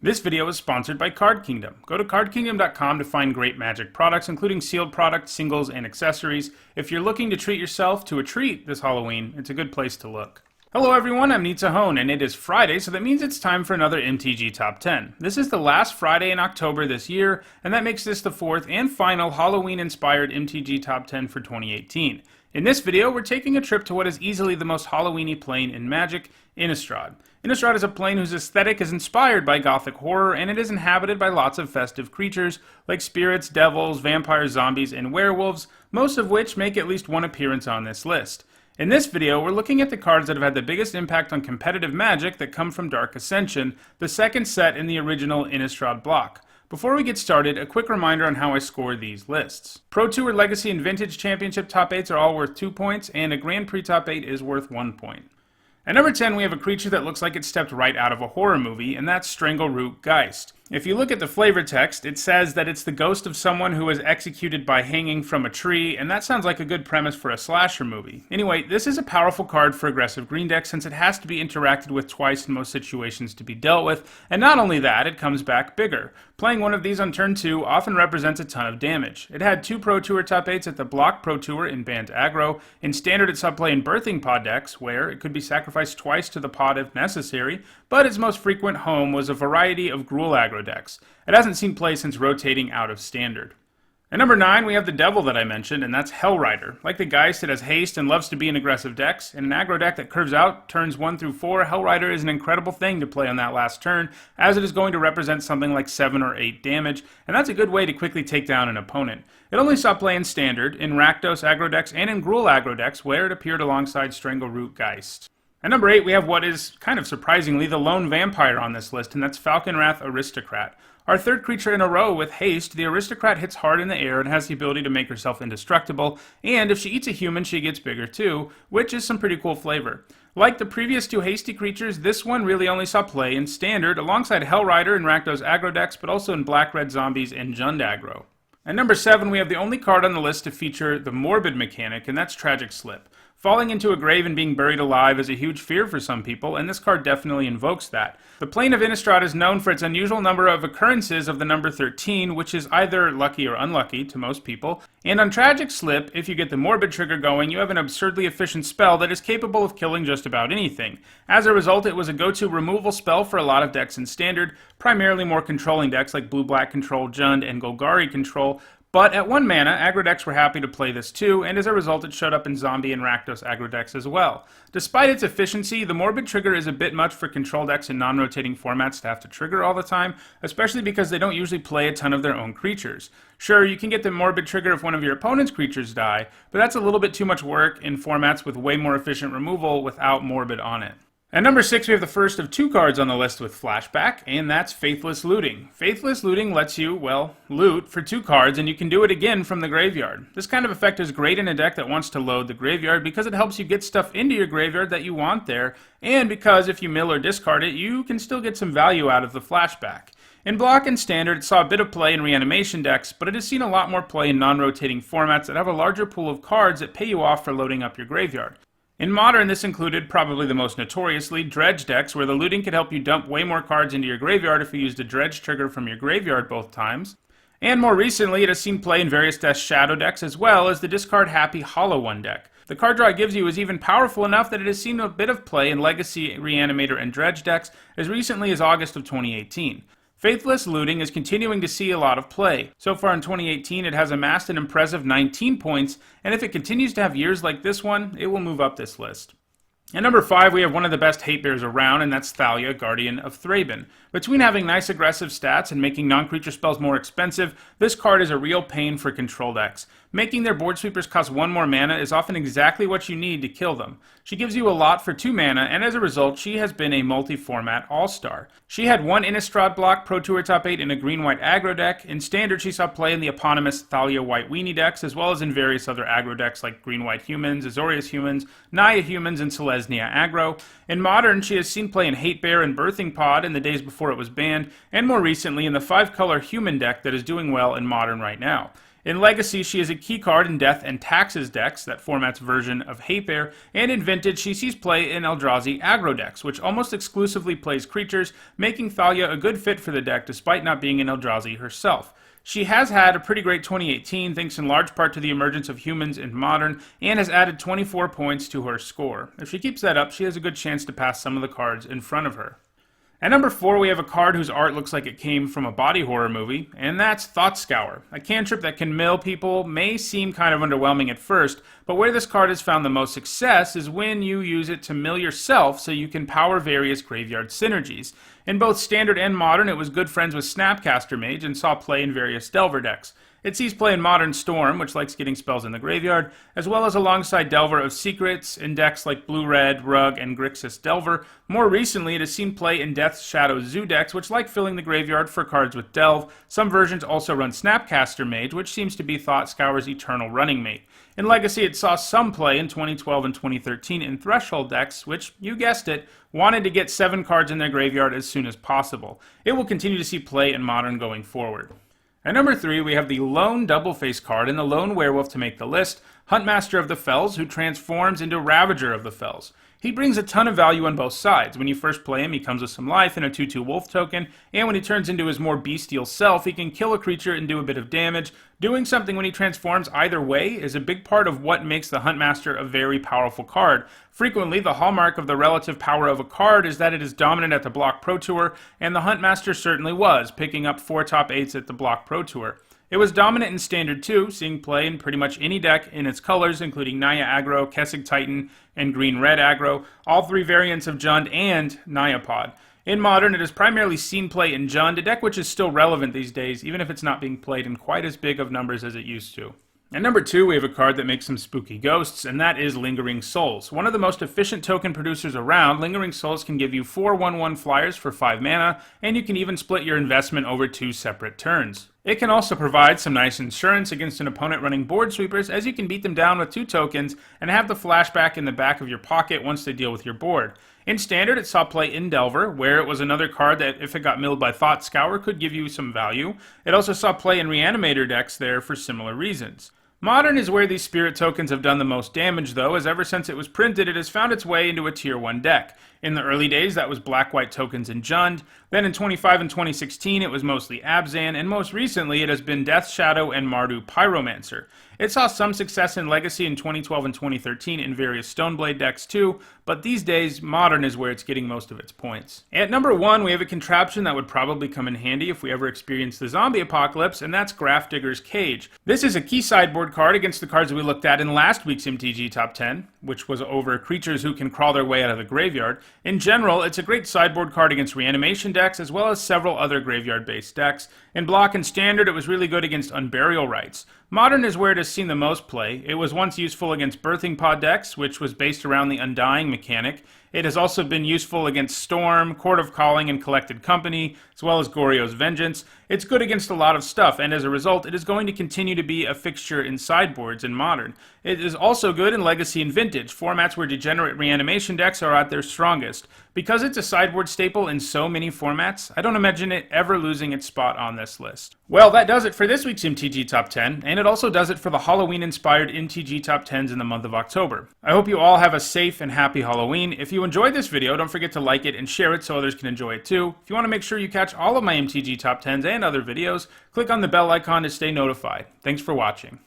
This video is sponsored by Card Kingdom. Go to cardkingdom.com to find great Magic products, including sealed products, singles, and accessories. If you're looking to treat yourself to a treat this Halloween, it's a good place to look. Hello everyone, I'm Nitsa Hone, and it is Friday, so that means it's time for another MTG Top 10. This is the last Friday in October this year, and that makes this the fourth and final Halloween-inspired MTG Top 10 for 2018. In this video, we're taking a trip to what is easily the most Halloween-y plane in Magic, Innistrad. Innistrad is a plane whose aesthetic is inspired by gothic horror, and it is inhabited by lots of festive creatures like spirits, devils, vampires, zombies, and werewolves, most of which make at least one appearance on this list. In this video, we're looking at the cards that have had the biggest impact on competitive Magic that come from Dark Ascension, the second set in the original Innistrad block. Before we get started, a quick reminder on how I score these lists. Pro Tour, Legacy, and Vintage Championship top 8s are all worth 2 points, and a Grand Prix top 8 is worth 1 point. At number 10, we have a creature that looks like it stepped right out of a horror movie, and that's Strangleroot Geist. If you look at the flavor text, it says that it's the ghost of someone who was executed by hanging from a tree, and that sounds like a good premise for a slasher movie. Anyway, this is a powerful card for aggressive green decks since it has to be interacted with twice in most situations to be dealt with, and not only that, it comes back bigger. Playing one of these on turn 2 often represents a ton of damage. It had 2 Pro Tour top 8s at the Block Pro Tour in Banned Aggro. In Standard, it saw play in Birthing Pod decks, where it could be sacrificed twice to the pod if necessary, but its most frequent home was a variety of Gruul aggro decks. It hasn't seen play since rotating out of Standard. At number 9, we have the Devil that I mentioned, and that's Hellrider. Like the Geist, it has haste and loves to be in aggressive decks. In an aggro deck that curves out turns 1 through 4, Hellrider is an incredible thing to play on that last turn, as it is going to represent something like 7 or 8 damage, and that's a good way to quickly take down an opponent. It only saw play in Standard, in Rakdos aggro decks, and in Gruul aggro decks, where it appeared alongside Strangleroot Geist. At number 8, we have what is, kind of surprisingly, the lone vampire on this list, and that's Falcon Aristocrat. Our third creature in a row with haste, the Aristocrat hits hard in the air and has the ability to make herself indestructible, and if she eats a human, she gets bigger too, which is some pretty cool flavor. Like the previous 2 hasty creatures, this one really only saw play in Standard, alongside Hellrider and Rakdos aggro decks, but also in Black-Red Zombies and Jund aggro. At number 7, we have the only card on the list to feature the morbid mechanic, and that's Tragic Slip. Falling into a grave and being buried alive is a huge fear for some people, and this card definitely invokes that. The plane of Innistrad is known for its unusual number of occurrences of the number 13, which is either lucky or unlucky to most people. And on Tragic Slip, if you get the morbid trigger going, you have an absurdly efficient spell that is capable of killing just about anything. As a result, it was a go-to removal spell for a lot of decks in Standard, primarily more controlling decks like Blue-Black Control, Jund, and Golgari Control. But at 1 mana, aggro decks were happy to play this too, and as a result it showed up in Zombie and Rakdos aggro decks as well. Despite its efficiency, the Morbid trigger is a bit much for control decks in non-rotating formats to have to trigger all the time, especially because they don't usually play a ton of their own creatures. Sure, you can get the Morbid trigger if one of your opponent's creatures die, but that's a little bit too much work in formats with way more efficient removal without Morbid on it. At number 6, we have the first of 2 cards on the list with flashback, and that's Faithless Looting. Faithless Looting lets you, well, loot for 2 cards, and you can do it again from the graveyard. This kind of effect is great in a deck that wants to load the graveyard because it helps you get stuff into your graveyard that you want there, and because if you mill or discard it, you can still get some value out of the flashback. In Block and Standard, it saw a bit of play in reanimation decks, but it has seen a lot more play in non-rotating formats that have a larger pool of cards that pay you off for loading up your graveyard. In Modern, this included, probably the most notoriously, Dredge decks, where the looting could help you dump way more cards into your graveyard if you used a Dredge trigger from your graveyard both times. And more recently, it has seen play in various Death Shadow decks as well as the Discard Happy Hollow One deck. The card draw it gives you is even powerful enough that it has seen a bit of play in Legacy, Reanimator, and Dredge decks as recently as August of 2018. Faithless Looting is continuing to see a lot of play. So far in 2018, it has amassed an impressive 19 points, and if it continues to have years like this one, it will move up this list. At number 5, we have one of the best hate bears around, and that's Thalia, Guardian of Thraben. Between having nice aggressive stats and making non-creature spells more expensive, this card is a real pain for control decks. Making their board sweepers cost 1 more mana is often exactly what you need to kill them. She gives you a lot for 2 mana, and as a result, she has been a multi-format all-star. She had 1 Innistrad block Pro Tour top 8 in a green-white aggro deck. In Standard, she saw play in the eponymous Thalia White Weenie decks, as well as in various other aggro decks like Green-White Humans, Azorius Humans, Naya Humans, and Selesnya aggro. In Modern, she has seen play in Hate Bear and Birthing Pod in the days before it was banned, and more recently in the 5-color Human deck that is doing well in Modern right now. In Legacy, she is a key card in Death and Taxes decks, that format's version of Hayfair, and in Vintage, she sees play in Eldrazi aggro decks, which almost exclusively plays creatures, making Thalia a good fit for the deck despite not being an Eldrazi herself. She has had a pretty great 2018 thanks in large part to the emergence of humans in Modern, and has added 24 points to her score. If she keeps that up, she has a good chance to pass some of the cards in front of her. At number 4, we have a card whose art looks like it came from a body horror movie, and that's Thought Scour. A cantrip that can mill people may seem kind of underwhelming at first, but where this card has found the most success is when you use it to mill yourself so you can power various graveyard synergies. In both Standard and Modern, it was good friends with Snapcaster Mage and saw play in various Delver decks. It sees play in Modern Storm, which likes getting spells in the graveyard, as well as alongside Delver of Secrets in decks like Blue-Red, Rug, and Grixis Delver. More recently, it has seen play in Death Shadow Zoo decks, which like filling the graveyard for cards with Delve. Some versions also run Snapcaster Mage, which seems to be Thought Scour's eternal running mate. In Legacy, it saw some play in 2012 and 2013 in Threshold decks, which, you guessed it, wanted to get 7 cards in their graveyard as soon as possible. It will continue to see play in Modern going forward. At number 3, we have the lone double-face card and the lone werewolf to make the list, Huntmaster of the Fells, who transforms into Ravager of the Fells. He brings a ton of value on both sides. When you first play him, he comes with some life and a 2/2 wolf token, and when he turns into his more bestial self, he can kill a creature and do a bit of damage. Doing something when he transforms either way is a big part of what makes the Huntmaster a very powerful card. Frequently, the hallmark of the relative power of a card is that it is dominant at the Block Pro Tour, and the Huntmaster certainly was, picking up 4 top 8s at the Block Pro Tour. It was dominant in Standard too, seeing play in pretty much any deck in its colors, including Naya Aggro, Kessig Titan, and Green-Red Aggro, all 3 variants of Jund and Naya Pod. In Modern, it has primarily seen play in Jund, a deck which is still relevant these days, even if it's not being played in quite as big of numbers as it used to. At number 2, we have a card that makes some spooky ghosts, and that is Lingering Souls. One of the most efficient token producers around, Lingering Souls can give you 4 1/1 flyers for 5 mana, and you can even split your investment over 2 separate turns. It can also provide some nice insurance against an opponent running board sweepers, as you can beat them down with 2 tokens and have the flashback in the back of your pocket once they deal with your board. In Standard, it saw play in Delver, where it was another card that, if it got milled by Thought Scour, could give you some value. It also saw play in Reanimator decks there for similar reasons. Modern is where these spirit tokens have done the most damage though, as ever since it was printed it has found its way into a tier 1 deck. In the early days that was black-white tokens in Jund, then in 2015 and 2016 it was mostly Abzan, and most recently it has been Death Shadow and Mardu Pyromancer. It saw some success in Legacy in 2012 and 2013 in various Stoneblade decks too, but these days Modern is where it's getting most of its points. At number 1 we have a contraption that would probably come in handy if we ever experience the zombie apocalypse, and that's Grafdigger's Cage. This is a key sideboard card against the cards that we looked at in last week's MTG Top 10, which was over creatures who can crawl their way out of the graveyard. In general, it's a great sideboard card against reanimation decks as well as several other graveyard-based decks. In Block and Standard, it was really good against Unburial Rites. Modern is where it has seen the most play. It was once useful against Birthing Pod decks, which was based around the Undying mechanic. It has also been useful against Storm, Court of Calling, and Collected Company, as well as Goryo's Vengeance. It's good against a lot of stuff, and as a result, it is going to continue to be a fixture in sideboards in Modern. It is also good in Legacy and Vintage, formats where degenerate reanimation decks are at their strongest. Because it's a sideboard staple in so many formats, I don't imagine it ever losing its spot on this list. Well, that does it for this week's MTG Top 10, and it also does it for the Halloween-inspired MTG Top 10s in the month of October. I hope you all have a safe and happy Halloween. If you enjoyed this video, don't forget to like it and share it so others can enjoy it too. If you want to make sure you catch all of my MTG Top 10s and other videos, click on the bell icon to stay notified. Thanks for watching.